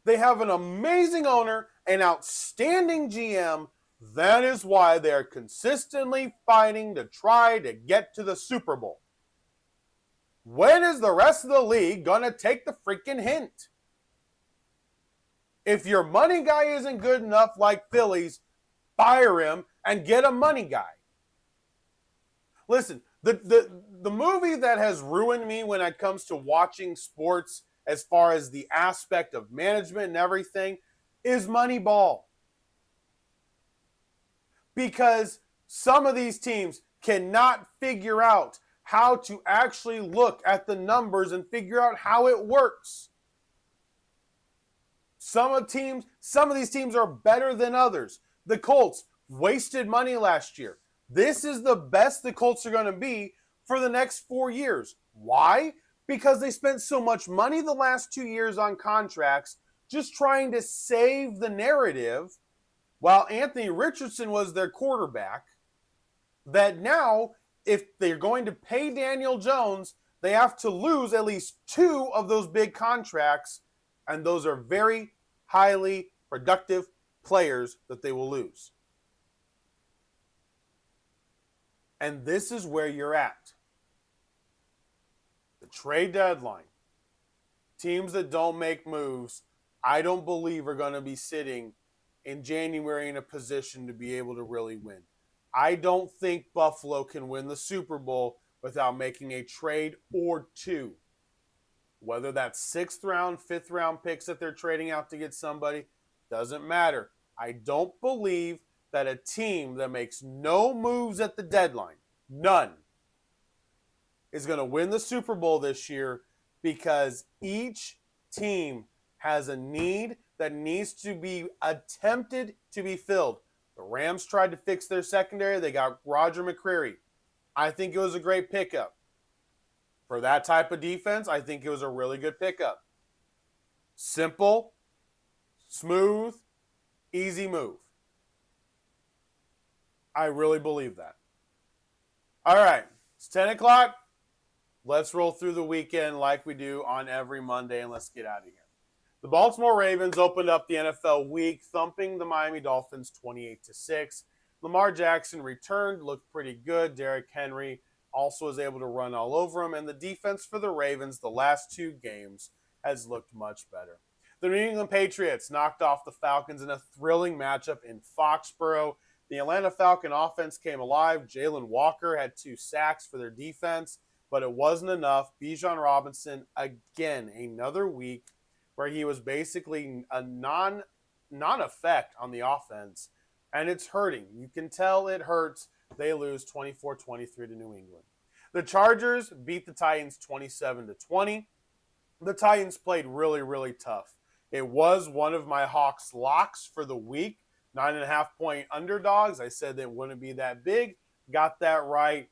they have an amazing owner, an outstanding GM. That is why they're consistently fighting to try to get to the Super Bowl. When is the rest of the league going to take the freaking hint? If your money guy isn't good enough like Phillies, fire him and get a money guy. Listen, the movie that has ruined me when it comes to watching sports as far as the aspect of management and everything is Moneyball. Because some of these teams cannot figure out how to actually look at the numbers and figure out how it works. Some of these teams are better than others. The Colts wasted money last year. This is the best the Colts are going to be for the next 4 years. Why? Because they spent so much money the last 2 years on contracts just trying to save the narrative while Anthony Richardson was their quarterback, that now if they're going to pay Daniel Jones, they have to lose at least 2 of those big contracts, and those are very highly productive players that they will lose. And this is where you're at. The trade deadline. Teams that don't make moves, I don't believe are going to be sitting in January in a position to be able to really win. I don't think Buffalo can win the Super Bowl without making a trade or 2. Whether that's 6th round, 5th round picks that they're trading out to get somebody, doesn't matter. I don't believe that a team that makes no moves at the deadline, none, is going to win the Super Bowl this year, because each team has a need that needs to be attempted to be filled. The Rams tried to fix their secondary. They got Roger McCreary. I think it was a great pickup. For that type of defense, I think it was a really good pickup. Simple, smooth, easy move. I really believe that. All right, it's 10 o'clock. Let's roll through the weekend like we do on every Monday, and let's get out of here. The Baltimore Ravens opened up the NFL week, thumping the Miami Dolphins 28-6. Lamar Jackson returned, looked pretty good. Derrick Henry also was able to run all over him, and the defense for the Ravens the last 2 games has looked much better. The New England Patriots knocked off the Falcons in a thrilling matchup in Foxborough. The Atlanta Falcon offense came alive. Jalen Walker had 2 sacks for their defense, but it wasn't enough. Bijan Robinson, again, another week where he was basically a non-effect on the offense, and it's hurting. You can tell it hurts. They lose 24-23 to New England. The Chargers beat the Titans 27-20. The Titans played really, really tough. It was one of my Hawks locks for the week. 9.5-point underdogs. I said they wouldn't be that big. Got that right.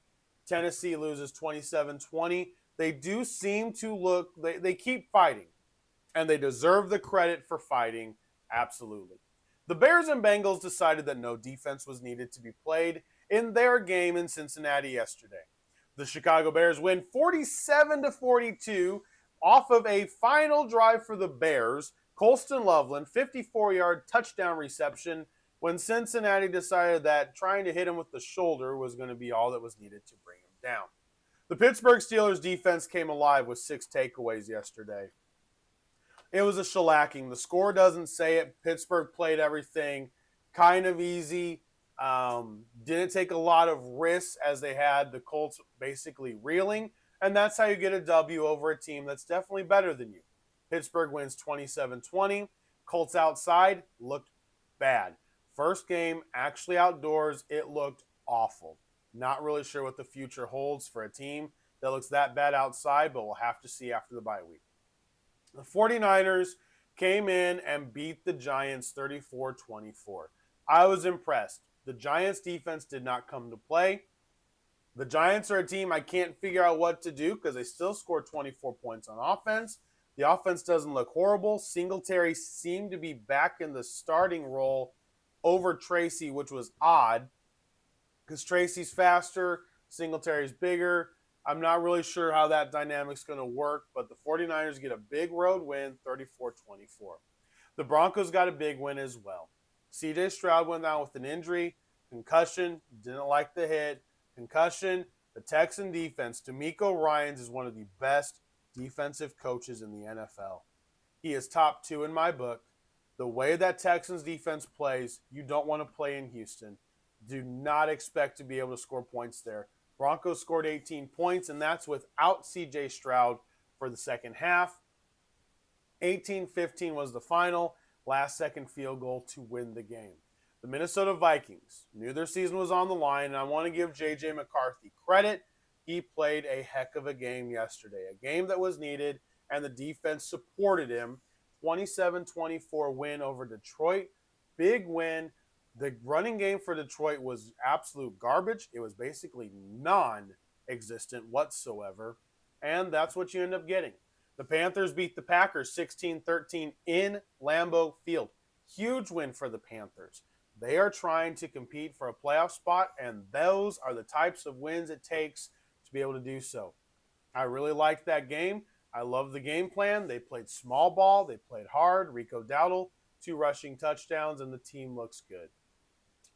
Tennessee loses 27-20. They do seem to look, they keep fighting, and they deserve the credit for fighting, absolutely. The Bears and Bengals decided that no defense was needed to be played in their game in Cincinnati yesterday. The Chicago Bears win 47-42 off of a final drive for the Bears. Colston Loveland, 54-yard touchdown reception, when Cincinnati decided that trying to hit him with the shoulder was going to be all that was needed to bring him down. The Pittsburgh Steelers defense came alive with 6 takeaways yesterday. It was a shellacking. The score doesn't say it. Pittsburgh played everything kind of easy. Didn't take a lot of risks as they had the Colts basically reeling. And that's how you get a W over a team that's definitely better than you. Pittsburgh wins 27-20. Colts outside looked bad. First game, actually outdoors, it looked awful. Not really sure what the future holds for a team that looks that bad outside, but we'll have to see after the bye week. The 49ers came in and beat the Giants 34-24. I was impressed. The Giants defense did not come to play. The Giants are a team I can't figure out what to do because they still scored 24 points on offense. The offense doesn't look horrible. Singletary seemed to be back in the starting role over Tracy, which was odd because Tracy's faster, Singletary's bigger. I'm not really sure how that dynamic's going to work, but the 49ers get a big road win, 34-24. The Broncos got a big win as well. CJ Stroud went out with an injury, concussion, didn't like the hit, concussion. The Texan defense, DeMeco Ryans is one of the best defensive coaches in the NFL. He is top 2 in my book. The way that Texans defense plays, you don't want to play in Houston. Do not expect to be able to score points there. Broncos scored 18 points, and that's without C.J. Stroud for the second half. 18-15 was the final, last-second field goal to win the game. The Minnesota Vikings knew their season was on the line, and I want to give J.J. McCarthy credit. He played a heck of a game yesterday, a game that was needed, and the defense supported him. 27-24 win over Detroit. Big win. The running game for Detroit was absolute garbage. It was basically non-existent whatsoever, and that's what you end up getting. The Panthers beat the Packers 16-13 in Lambeau Field. Huge win for the Panthers. They are trying to compete for a playoff spot, and those are the types of wins it takes to be able to do so. I really liked that game. I love the game plan. They played small ball. They played hard. Rico Dowdle, 2 rushing touchdowns, and the team looks good.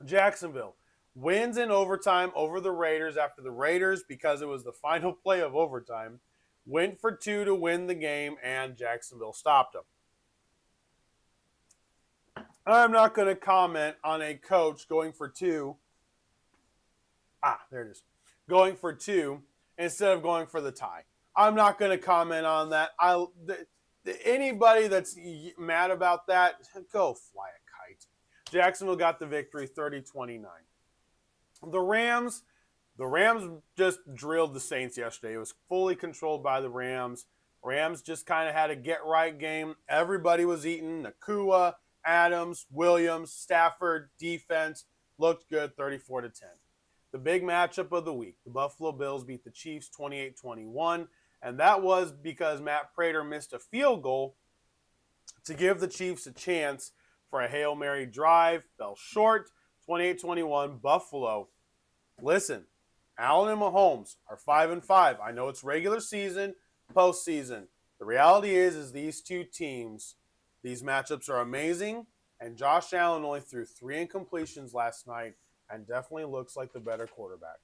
Jacksonville wins in overtime over the Raiders after the Raiders, because it was the final play of overtime, went for 2 to win the game, and Jacksonville stopped them. I'm not going to comment on a coach going for 2. There it is. Going for 2 instead of going for the tie. I'm not going to comment on that. Anybody that's mad about that, go fly a kite. Jacksonville got the victory, 30-29. The Rams just drilled the Saints yesterday. It was fully controlled by the Rams. Rams just kind of had a get-right game. Everybody was eating. Nakua, Adams, Williams, Stafford, defense looked good, 34-10. The big matchup of the week, the Buffalo Bills beat the Chiefs 28-21, and that was because Matt Prater missed a field goal to give the Chiefs a chance for a Hail Mary drive. Fell short, 28-21, Buffalo. Listen, Allen and Mahomes are 5-5. I know it's regular season, postseason. The reality is these two teams, these matchups are amazing, and Josh Allen only threw 3 incompletions last night and definitely looks like the better quarterback.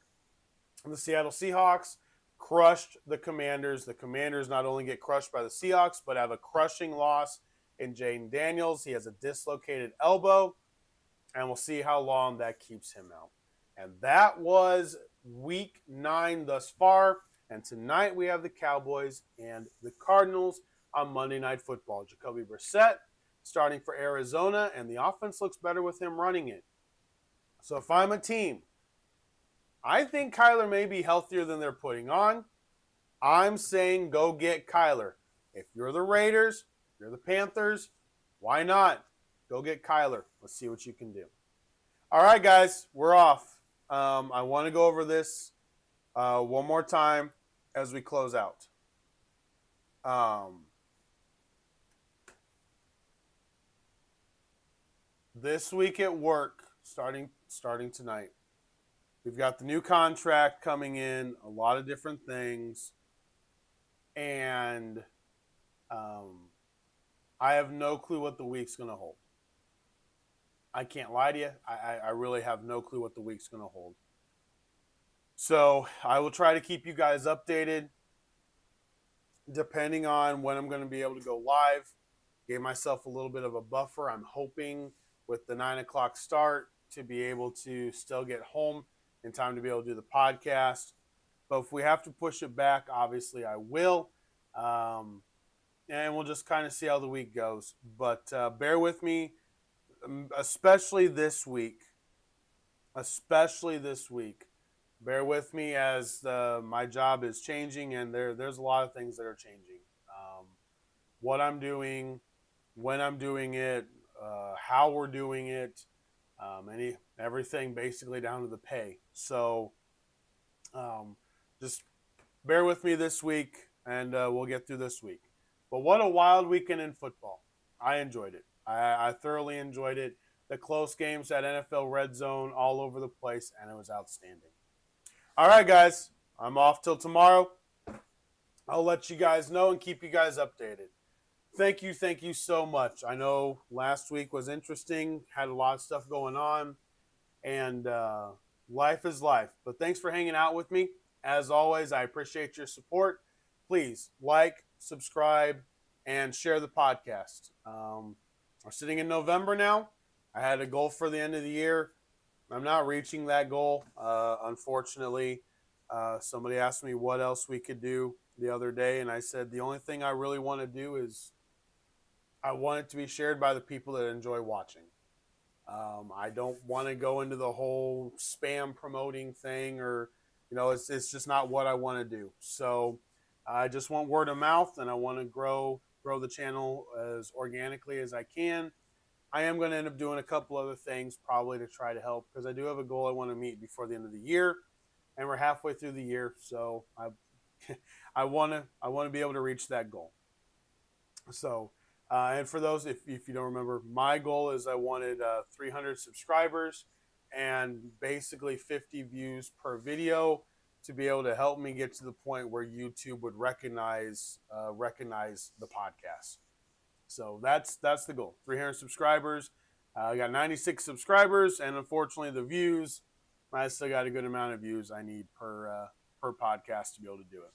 And the Seattle Seahawks crushed the Commanders. The Commanders not only get crushed by the Seahawks, but have a crushing loss in Jaden Daniels. He has a dislocated elbow, and we'll see how long that keeps him out. And that was week 9 thus far. And tonight we have the Cowboys and the Cardinals on Monday Night Football. Jacoby Brissett starting for Arizona, and the offense looks better with him running it. So if I'm a team, I think Kyler may be healthier than they're putting on. I'm saying go get Kyler. If you're the Raiders, if you're the Panthers, why not? Go get Kyler. Let's see what you can do. All right, guys, we're off. I want to go over this one more time as we close out. This week at work, starting tonight, we've got the new contract coming in, a lot of different things, and I have no clue what the week's going to hold. I can't lie to you. I really have no clue what the week's going to hold. So I will try to keep you guys updated depending on when I'm going to be able to go live. Gave myself a little bit of a buffer. I'm hoping with the 9 o'clock start to be able to still get home in time to be able to do the podcast. But if we have to push it back, obviously I will. And we'll just kind of see how the week goes. But bear with me, especially this week. Bear with me as my job is changing, and there's a lot of things that are changing. What I'm doing, when I'm doing it, how we're doing it, everything basically down to the pay. So just bear with me this week, and we'll get through this week. But what a wild weekend in football. I enjoyed it. I thoroughly enjoyed it. The close games at NFL Red Zone all over the place, and it was outstanding. All right, guys. I'm off till tomorrow. I'll let you guys know and keep you guys updated. Thank you so much. I know last week was interesting, had a lot of stuff going on, and life is life. But thanks for hanging out with me. As always, I appreciate your support. Please like, subscribe, and share the podcast. We're sitting in November now. I had a goal for the end of the year. I'm not reaching that goal, unfortunately. Somebody asked me what else we could do the other day, and I said the only thing I really want to do is I want it to be shared by the people that enjoy watching. I don't want to go into the whole spam promoting thing, or it's just not what I want to do. So I just want word of mouth, and I want to grow the channel as organically as I can. I am going to end up doing a couple other things probably to try to help, because I do have a goal I want to meet before the end of the year, and we're halfway through the year, so I want to be able to reach that goal. So, and for those, if you don't remember, my goal is I wanted 300 subscribers and basically 50 views per video to be able to help me get to the point where YouTube would recognize the podcast. So that's the goal. 300 subscribers. I got 96 subscribers, and unfortunately, the views. I still got a good amount of views I need per podcast to be able to do it.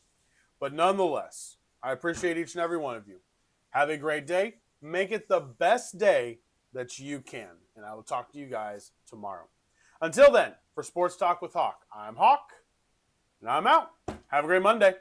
But nonetheless, I appreciate each and every one of you. Have a great day. Make it the best day that you can. And I will talk to you guys tomorrow. Until then, for Sports Talk with Hawk, I'm Hawk, and I'm out. Have a great Monday.